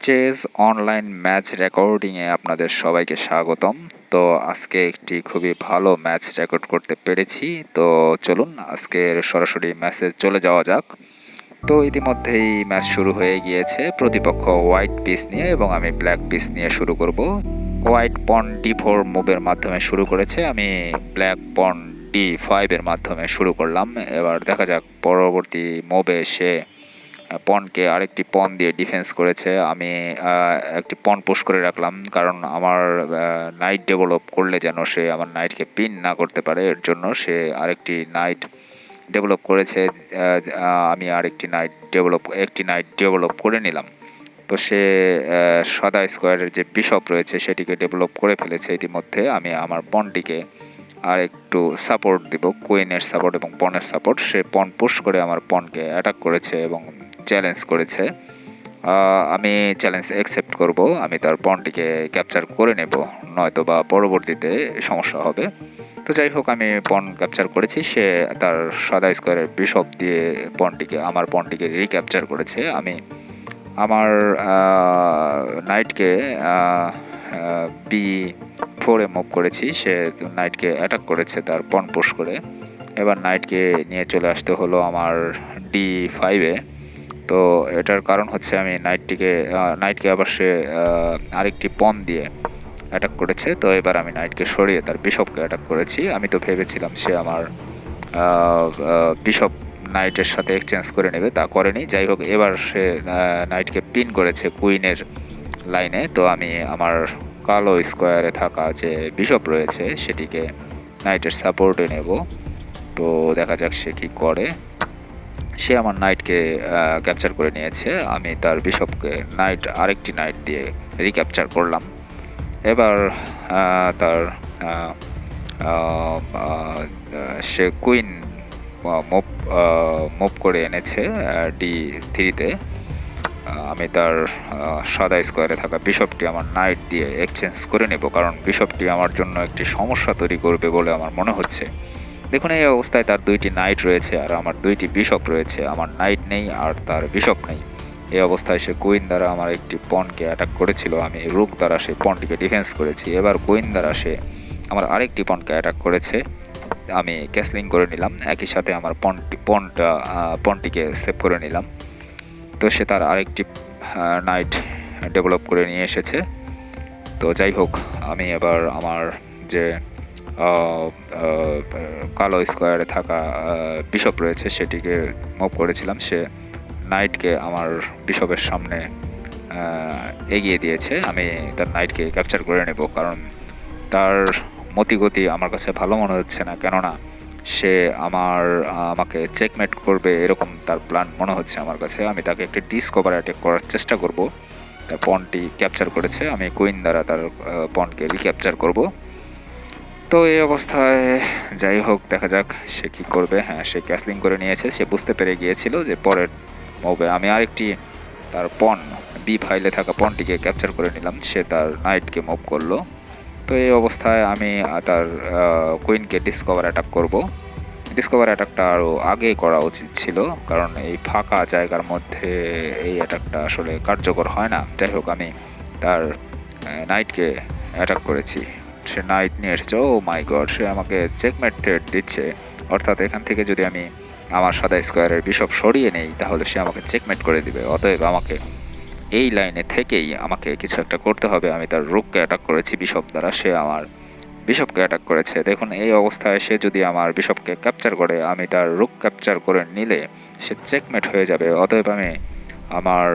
Chase online match রেকর্ডিংয়ে আপনাদের সবাইকে স্বাগতম। তো আজকে একটি খুবই ভালো ম্যাচ রেকর্ড করতে পেরেছি। তো চলুন আজকের সরাসরি ম্যাচে চলে যাওয়া যাক। তো ইতিমধ্যেই ম্যাচ শুরু হয়ে গিয়েছে। প্রতিপক্ষ হোয়াইট পিস নিয়ে এবং আমি ব্ল্যাক পিস নিয়ে শুরু করব। হোয়াইট পন D4 মুভের মাধ্যমে শুরু করেছে, আমি ব্ল্যাক পন D5 এর মাধ্যমে শুরু করলাম। এবার দেখা যাক পরবর্তী মুভে সে পনকে আরেকটি পন দিয়ে ডিফেন্স করেছে। আমি একটি পন পুশ করে রাখলাম, কারণ আমার নাইট ডেভেলপ করলে যেন সে আমার নাইটকে পিন না করতে পারে, এর জন্য সে আরেকটি নাইট ডেভেলপ করেছে। আমি আরেকটি একটি নাইট ডেভেলপ করে নিলাম। তো সে সাদা স্কোয়ারের যে বিশপ রয়েছে সেটিকে ডেভেলপ করে ফেলেছে ইতিমধ্যে। আমি আমার পনটিকে আর একটু সাপোর্ট দিব, কুইনের সাপোর্ট এবং পনের সাপোর্ট। সে পন পুশ করে আমার পনকে অ্যাটাক করেছে এবং চ্যালেঞ্জ করেছে। আমি চ্যালেঞ্জ অ্যাকসেপ্ট করব, আমি তার পনটিকে ক্যাপচার করে নেব, নয়তো বা পরবর্তীতে সমস্যা হবে। তো যাই হোক, আমি পন ক্যাপচার করেছি। সে তার সাদা স্কোয়ারের বিশপ দিয়ে আমার পনটিকে রিক্যাপচার করেছে। আমি আমার নাইটকে B4-এ মুভ করেছি। সে নাইটকে অ্যাটাক করেছে তার পন পুশ করে। এবার নাইটকে নিয়ে চলে আসতে হলো আমার D5-এ। তো এটার কারণ হচ্ছে আমি নাইটকে আবার সে আরেকটি পন দিয়ে অ্যাটাক করেছে। তো এবার আমি নাইটকে সরিয়ে তার বিশপকে অ্যাটাক করেছি। আমি তো ভেবেছিলাম সে আমার বিশপ নাইটের সাথে এক্সচেঞ্জ করে নেবে, তা করেনি। যাই হোক, এবার সে নাইটকে পিন করেছে কুইনের লাইনে। তো আমি আমার কালো স্কোয়ারে থাকা যে বিশপ রয়েছে সেটিকে নাইটের সাপোর্টে নেব। তো দেখা যাক সে কি করে। সে আমার নাইটকে ক্যাপচার করে নিয়েছে। আমি তার বিশপকে আরেকটি নাইট দিয়ে রিক্যাপচার করলাম। এবার তার সে কুইন মুভ করে এনেছে D3-তে। আমি তার সাদা স্কোয়ারে থাকা বিশপটি আমার নাইট দিয়ে এক্সচেঞ্জ করে নেব, কারণ বিশপটি আমার জন্য একটি সমস্যা তৈরি করবে বলে আমার মনে হচ্ছে। দেখুন, এই অবস্থায় তার দুইটি নাইট রয়েছে আর আমার দুইটি বিশপ রয়েছে। আমার নাইট নেই আর তার বিশপ নেই। এই অবস্থায় সে কুইন দ্বারা আমার একটি পনকে অ্যাটাক করেছিল। আমি রুক দ্বারা সেই পনটিকে ডিফেন্স করেছি। এবার কুইন দ্বারা সে আমার আরেকটি পনকে অ্যাটাক করেছে। আমি ক্যাসলিং করে নিলাম, একই সাথে আমার পনটিকে সেভ করে নিলাম। তো সে তার আরেকটি নাইট ডেভেলপ করে নিয়ে এসেছে। তো যাই হোক, আমি এবার আমার যে কালো স্কোয়ারে থাকা বিশপ রয়েছে সেটিকে মুভ করেছিলাম। সে নাইটকে আমার বিশপের সামনে এগিয়ে দিয়েছে। আমি তার নাইটকে ক্যাপচার করে নেব, কারণ তার মতিগতি আমার কাছে ভালো মনে হচ্ছে না, কেননা সে আমাকে চেকমেট করবে এরকম তার প্ল্যান মনে হচ্ছে আমার কাছে। আমি তাকে একটি ডিসকভার অ্যাটাক করার চেষ্টা করব। তার পনটি ক্যাপচার করেছে, আমি কুইন দ্বারা তার পনকে রিক্যাপচার করব। তো এই অবস্থায় যাই হোক, দেখা যাক সে কী করবে। হ্যাঁ, সে ক্যাসলিং করে নিয়েছে। সে বুঝতে পেরে গিয়েছিল যে পরের মুভে আমি আরেকটি তার পন B5-এ থাকা পনটিকে ক্যাপচার করে নিলাম। সে তার নাইটকে মুভ করলো। তো এই অবস্থায় আমি তার কুইনকে ডিসকভার অ্যাটাক করব। ডিসকভার অ্যাটাকটা আরও আগেই করা উচিত ছিল, কারণ এই ফাঁকা জায়গার মধ্যে এই অ্যাটাকটা আসলে কার্যকর হয় না। যাই হোক, আমি তার নাইটকে অ্যাটাক করেছি। সে নাইট নিয়ে এসেছে। ও মাই গড, সে আমাকে চেকমেট থ্রেট দিচ্ছে। অর্থাৎ এখান থেকে যদি আমি আমার সাদা স্কোয়ারের বিশপ সরিয়ে নেই তাহলে সে আমাকে চেকমেট করে দিবে। অতএব আমাকে এই লাইনে থেকেই আমাকে কিছু একটা করতে হবে। আমি তার রুককে অ্যাটাক করেছি বিশপ দ্বারা, সে আমার বিশপকে অ্যাটাক করেছে। দেখুন, এই অবস্থায় সে যদি আমার বিশপকে ক্যাপচার করে, আমি তার রুক ক্যাপচার করে নিলে সে চেকমেট হয়ে যাবে। অতএব আমি আমার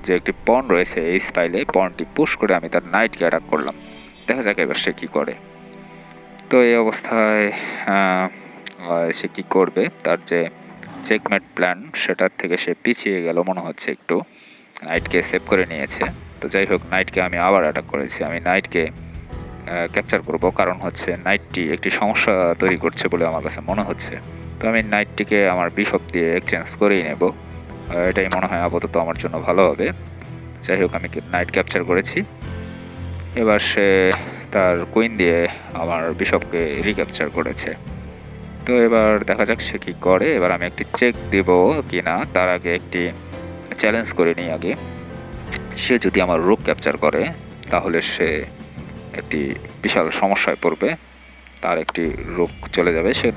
যে একটি পন রয়েছে এই স্পাইলে, পনটি পুশ করে আমি তার নাইটকে অ্যাটাক করলাম। দেখা যাক এবার সে কী করে। তো এই অবস্থায় সে কী করবে, তার যে চেকমেট প্ল্যান সেটার থেকে সে পিছিয়ে গেল মনে হচ্ছে একটু। নাইটকে সেভ করে নিয়েছে। তো যাই হোক, নাইটকে আমি আবার অ্যাটাক করেছি। আমি নাইটকে ক্যাপচার করব, কারণ হচ্ছে নাইটটি একটি সমস্যা তৈরি করছে বলে আমার কাছে মনে হচ্ছে। তো আমি নাইটটিকে আমার বিশপ দিয়ে এক্সচেঞ্জ করেই নেব, এটাই মনে হয় আপাতত আমার জন্য ভালো হবে। যাই হোক, আমি নাইট ক্যাপচার করেছি। এবার সে তার কুইন দিয়ে আমার বিশপকে রিক্যাপচার করেছে। তো এবার দেখা যাক সে কী করে। এবার আমি একটি চেক দেব কিনা তার আগে একটি চ্যালেঞ্জ করে নিই আগে। সে যদি আমার রুক ক্যাপচার করে তাহলে সে একটি বিশাল সমস্যায় পড়বে, তার একটি রুক চলে যাবে। সে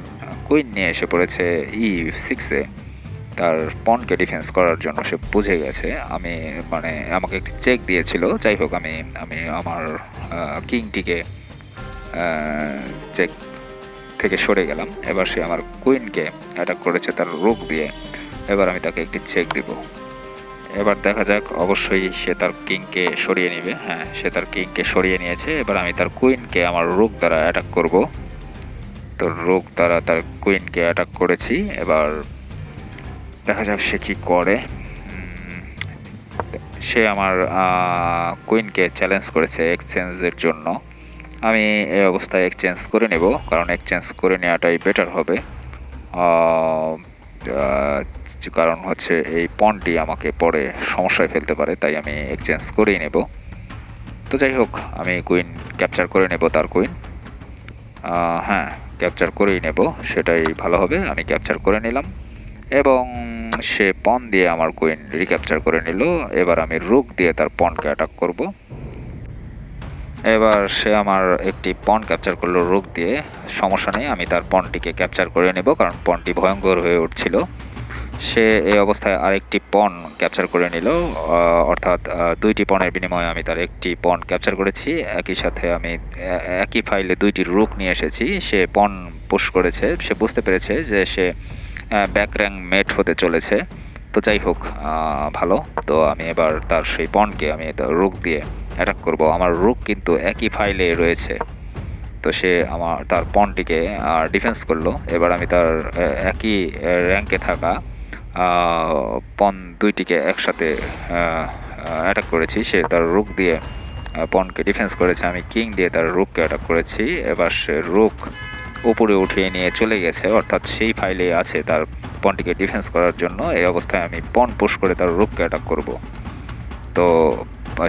কুইন নিয়ে এসে পড়েছে E6-এ তার পনকে ডিফেন্স করার জন্য। সে বুঝে গেছে আমি মানে আমাকে একটি চেক দিয়েছিল। যাই হোক, আমি আমার কিংটিকে চেক থেকে সরে গেলাম। এবার সে আমার কুইনকে অ্যাটাক করেছে তার রুক দিয়ে। এবার আমি তাকে একটি চেক দিব। এবার দেখা যাক, অবশ্যই সে তার কিংকে সরিয়ে নেবে। হ্যাঁ, সে তার কিংকে সরিয়ে নিয়েছে। এবার আমি তার কুইনকে আমার রুক দ্বারা অ্যাটাক করব। তো রুক দ্বারা তার কুইনকে অ্যাটাক করেছি। এবার দেখা যাক সে কি করে। সে আমার কুইনকে চ্যালেঞ্জ করেছে এক্সচেঞ্জের জন্য। আমি এই অবস্থায় এক্সচেঞ্জ করে নেব, কারণ এক্সচেঞ্জ করে নেওয়াটাই বেটার হবে। কারণ হচ্ছে এই পনটি আমাকে পরে সমস্যায় ফেলতে পারে, তাই আমি এক্সচেঞ্জ করেই নেব। তো যাই হোক, আমি কুইন ক্যাপচার করে নেব তার কুইন। হ্যাঁ, ক্যাপচার করেই নেব, সেটাই ভালো হবে। আমি ক্যাপচার করে নিলাম এবং সে পন দিয়ে আমার কুইন রিক্যাপচার করে নিল। এবার আমি রুক দিয়ে তার পনকে অ্যাটাক করব। এবার সে আমার একটি পন ক্যাপচার করলো রুক দিয়ে। সমস্যা নেই, আমি তার পনটিকে ক্যাপচার করে নেব, কারণ পনটি ভয়ঙ্কর হয়ে উঠছিল। সে এই অবস্থায় আরেকটি পন ক্যাপচার করে নিল, অর্থাৎ দুইটি পনের বিনিময়ে আমি তার একটি পন ক্যাপচার করেছি। একই সাথে আমি একই ফাইলে দুইটি রুক নিয়ে এসেছি। সে পন পুশ করেছে, সে বুঝতে পেরেছে যে সে ব্যাক র্যাঙ্ক মেট হতে চলেছে। তো যাই হোক, ভালো। তো আমি এবার তার সেই পনকে আমি তার রুক দিয়ে অ্যাটাক করব। আমার রুক কিন্তু একই ফাইলে রয়েছে, তো সে তার পনটিকে ডিফেন্স করলো। এবার আমি তার একই র্যাঙ্কে থাকা পন দুইটিকে একসাথে অ্যাটাক করেছি। সে তার রুক দিয়ে পনকে ডিফেন্স করেছে, আমি কিং দিয়ে তার রুককে অ্যাটাক করেছি। এবার সে রুক উপরে উঠিয়ে নিয়ে চলে গেছে, অর্থাৎ সেই ফাইলে আছে তার পনটিকে ডিফেন্স করার জন্য। এই অবস্থায় আমি পন পুশ করে তার রুককে অ্যাটাক করব। তো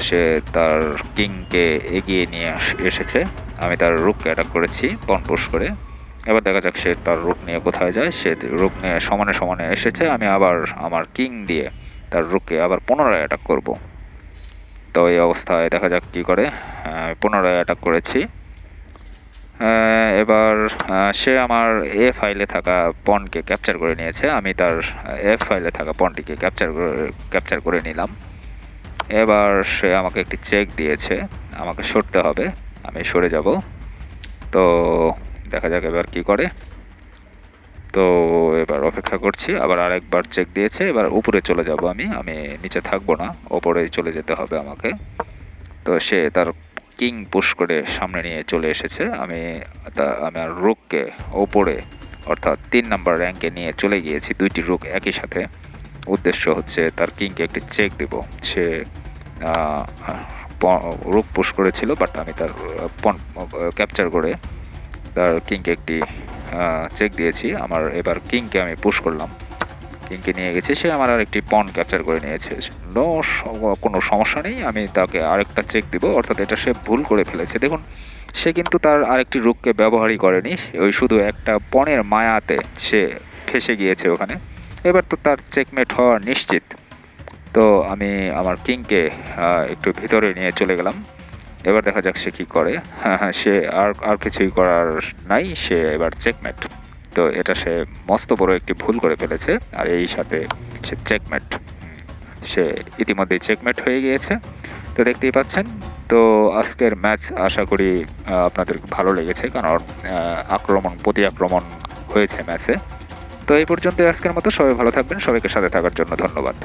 সে তার কিংকে এগিয়ে নিয়ে এসেছে, আমি তার রুককে অ্যাটাক করেছি পন পুশ করে। এবার দেখা যাক সে তার রুক নিয়ে কোথায় যায়। সে রুক নিয়ে সমানে সমানে এসেছে, আমি আবার আমার কিং দিয়ে তার রুককে আবার পুনরায় অ্যাটাক করব। তো এই অবস্থায় দেখা যাক কি করে। পুনরায় অ্যাটাক করেছি। এবার সে আমার এ ফাইলে থাকা পনকে ক্যাপচার করে নিয়েছে, আমি তার এফ ফাইলে থাকা পনটিকে ক্যাপচার করে নিলাম। এবার সে আমাকে একটি চেক দিয়েছে, আমাকে সরতে হবে, আমি সরে যাব। তো দেখা যাক এবার কি করে। তো এবার অপেক্ষা করছি, আবার আরেকবার চেক দিয়েছে। এবার উপরে চলে যাব, আমি নিচে থাকবো না, ওপরে চলে যেতে হবে আমাকে। তো সে তার কিং পুশ করে সামনে নিয়ে চলে এসেছে। আমি আমার রুককে ওপরে অর্থাৎ 3 নাম্বার র্যাঙ্কে নিয়ে চলে গিয়েছি, দুইটি রুক একই সাথে। উদ্দেশ্য হচ্ছে তার কিংকে একটি চেক দেব। সে রুক পুশ করেছিল, বাট আমি তার পন ক্যাপচার করে তার কিংকে একটি চেক দিয়েছি। আমার এবার কিংকে আমি পুশ করলাম, কিংকে নিয়ে গেছি। সে আমার আরেকটি পন ক্যাপচার করে নিয়েছে। কোনো সমস্যা নেই, আমি তাকে আরেকটা চেক দিব, অর্থাৎ এটা সে ভুল করে ফেলেছে। দেখুন, সে কিন্তু তার আরেকটি রুককে ব্যবহারই করেনি, ওই শুধু একটা পনের মায়াতে সে ফেসে গিয়েছে ওখানে। এবার তো তার চেকমেট হওয়া নিশ্চিত। তো আমি আমার কিংকে একটু ভিতরে নিয়ে চলে গেলাম। এবার দেখা যাক সে কী করে। সে আর কিছুই করার নাই, সে এবার চেকমেট। তো এটা সে মস্ত বড় একটি ভুল করে ফেলেছে, আর এই সাথে সে চেকমেট, সে ইতিমধ্যেই চেকমেট হয়ে গিয়েছে। তো দেখতেই পাচ্ছেন। তো আজকের ম্যাচ আশা করি আপনাদের ভালো লেগেছে, কারণ প্রতি আক্রমণ হয়েছে ম্যাচে। তো এই পর্যন্ত আজকের মতো, সবাই ভালো থাকবেন। সবাইকে সাথে থাকার জন্য ধন্যবাদ।